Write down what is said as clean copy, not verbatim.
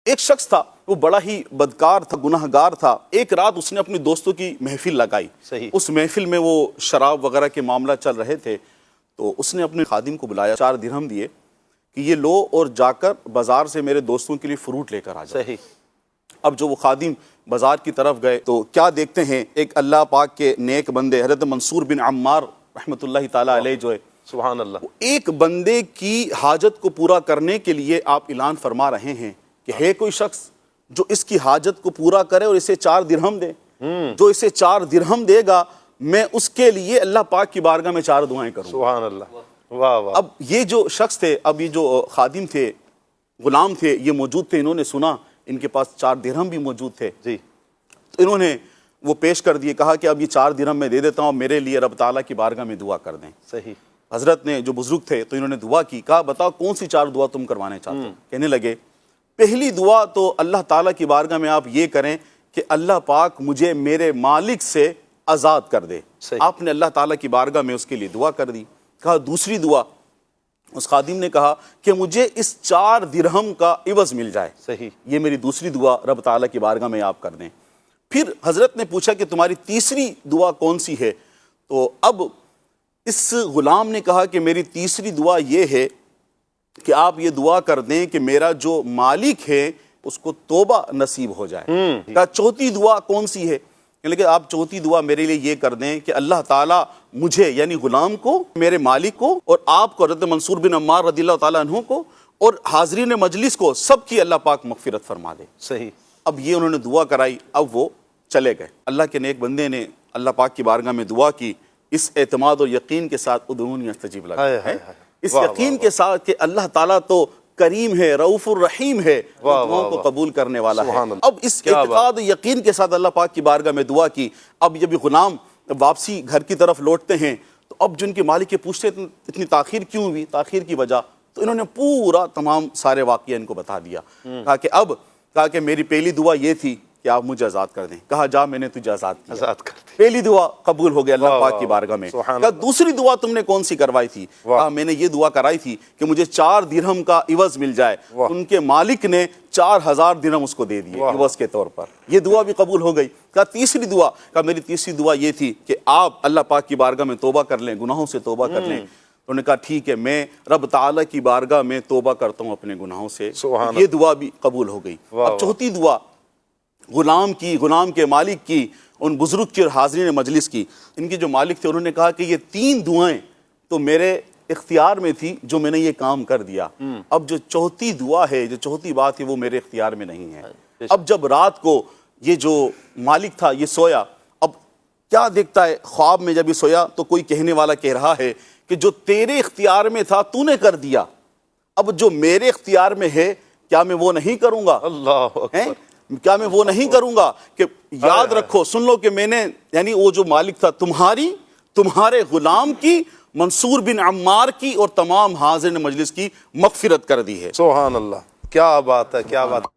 ایک شخص تھا، وہ بڑا ہی بدکار تھا، گناہگار تھا۔ ایک رات اس نے اپنی دوستوں کی محفل لگائی۔ اس محفل میں وہ شراب وغیرہ کے معاملہ چل رہے تھے، تو اس نے اپنے خادم کو بلایا، 4 درہم دیے کہ یہ لو اور جا کر بازار سے میرے دوستوں کے لیے فروٹ لے کر آ جاؤ۔ اب جو وہ خادم بازار کی طرف گئے تو کیا دیکھتے ہیں، ایک اللہ پاک کے نیک بندے حضرت منصور بن عمار رحمۃ اللہ تعالی علیہ جو ہے، سبحان اللہ، ایک بندے کی حاجت کو پورا کرنے کے لیے آپ اعلان فرما رہے ہیں کہ ہے کوئی شخص جو اس کی حاجت کو پورا کرے اور اسے 4 درہم دے۔ جو اسے 4 درہم دے گا میں اس کے لیے اللہ پاک کی بارگاہ میں 4 دعائیں کروں۔ سبحان اللہ، واہ واہ۔ اب یہ جو شخص تھے، اب یہ جو خادم تھے، غلام تھے، یہ موجود تھے، انہوں نے سنا ان کے پاس 4 درہم بھی موجود تھے، تو انہوں نے وہ پیش کر دیے، کہا کہ اب یہ 4 درہم میں دے دیتا ہوں، میرے لیے رب تعالیٰ کی بارگاہ میں دعا کر دیں۔ حضرت نے جو بزرگ تھے تو انہوں نے دعا کی، کہا بتاؤ کون سی 4 دعا تم کروانے چاہتے ہو؟ کہنے لگے پہلی دعا تو اللہ تعالیٰ کی بارگاہ میں آپ یہ کریں کہ اللہ پاک مجھے میرے مالک سے آزاد کر دے۔ آپ نے اللہ تعالیٰ کی بارگاہ میں اس کے لیے دعا کر دی۔ کہا دوسری دعا، اس خادم نے کہا کہ مجھے اس 4 درہم کا عوض مل جائے، یہ میری دوسری دعا رب تعالیٰ کی بارگاہ میں آپ کر دیں۔ پھر حضرت نے پوچھا کہ تمہاری تیسری دعا کون سی ہے؟ تو اب اس غلام نے کہا کہ میری تیسری دعا یہ ہے کہ آپ یہ دعا کر دیں کہ میرا جو مالک ہے اس کو توبہ نصیب ہو جائے۔ کہا چوتھی دعا کون سی ہے؟ لیکن آپ چوتھی دعا میرے لیے یہ کر دیں کہ اللہ تعالیٰ مجھے یعنی غلام کو، میرے مالک کو، اور آپ کو حضرت منصور بن عمار رضی اللہ تعالیٰ عنہ کو اور حاضرین مجلس کو، سب کی اللہ پاک مغفرت فرما دے۔ اب یہ انہوں نے دعا کرائی، اب وہ چلے گئے۔ اللہ کے نیک بندے نے اللہ پاک کی بارگاہ میں دعا کی، اس اعتماد اور یقین کے ساتھ ادعونی استجیب لکم، اس یقین کے ساتھ کہ اللہ تعالیٰ تو کریم ہے، رؤوف الرحیم ہے، دعاؤں کو قبول کرنے والا ہے۔ اب اس اعتقاد یقین کے ساتھ اللہ پاک کی بارگاہ میں دعا کی۔ اب جب یہ غلام واپسی گھر کی طرف لوٹتے ہیں تو اب جن کے مالک کے پوچھتے اتنی تاخیر کیوں ہوئی، تاخیر کی وجہ، تو انہوں نے پورا تمام سارے واقعہ ان کو بتا دیا۔ کہا کہ میری پہلی دعا یہ تھی کہ آپ مجھے آزاد کر دیں۔ کہا جا میں نے تجھے آزاد کیا، پہلی دعا قبول ہو گیا اللہ پاک کی بارگاہ میں۔ کہا دوسری دعا تم نے کون سی کروائی تھی؟ کہا میں نے یہ دعا کرائی تھی کہ مجھے 4 درہم کا عوض مل جائے۔ ان کے مالک نے 4000 درہم اس کو دے دیے عوض کے طور پر، یہ دعا بھی قبول ہو گئی۔ کہا تیسری دعا، کہا میری تیسری دعا یہ تھی کہ آپ اللہ پاک کی بارگاہ میں توبہ کر لیں، گناہوں سے توبہ کر لیں۔ انہوں نے کہا ٹھیک ہے، میں رب تعالیٰ کی بارگاہ میں توبہ کرتا ہوں اپنے گناہوں سے، یہ دعا بھی قبول ہو گئی۔ اب چوتھی دعا غلام کی، غلام کے مالک کی، ان بزرگ کی اور حاضرین مجلس کی۔ ان کے جو مالک تھے انہوں نے کہا کہ یہ 3 دعائیں تو میرے اختیار میں تھی جو میں نے یہ کام کر دیا، اب جو چوتھی دعا ہے، جو چوتھی بات ہے وہ میرے اختیار میں نہیں ہے۔ اب جب رات کو یہ جو مالک تھا یہ سویا، اب کیا دیکھتا ہے خواب میں، جب یہ سویا تو کوئی کہنے والا کہہ رہا ہے کہ جو تیرے اختیار میں تھا تو نے کر دیا، اب جو میرے اختیار میں ہے کیا میں وہ نہیں کروں گا؟ اللہ اکبر، کیا میں وہ نہیں کروں گا؟ کہ یاد رکھو، سن لو کہ میں نے یعنی وہ جو مالک تھا تمہارے غلام کی، منصور بن عمار کی اور تمام حاضرین مجلس کی مغفرت کر دی ہے۔ سبحان اللہ، کیا بات ہے، کیا بات ہے۔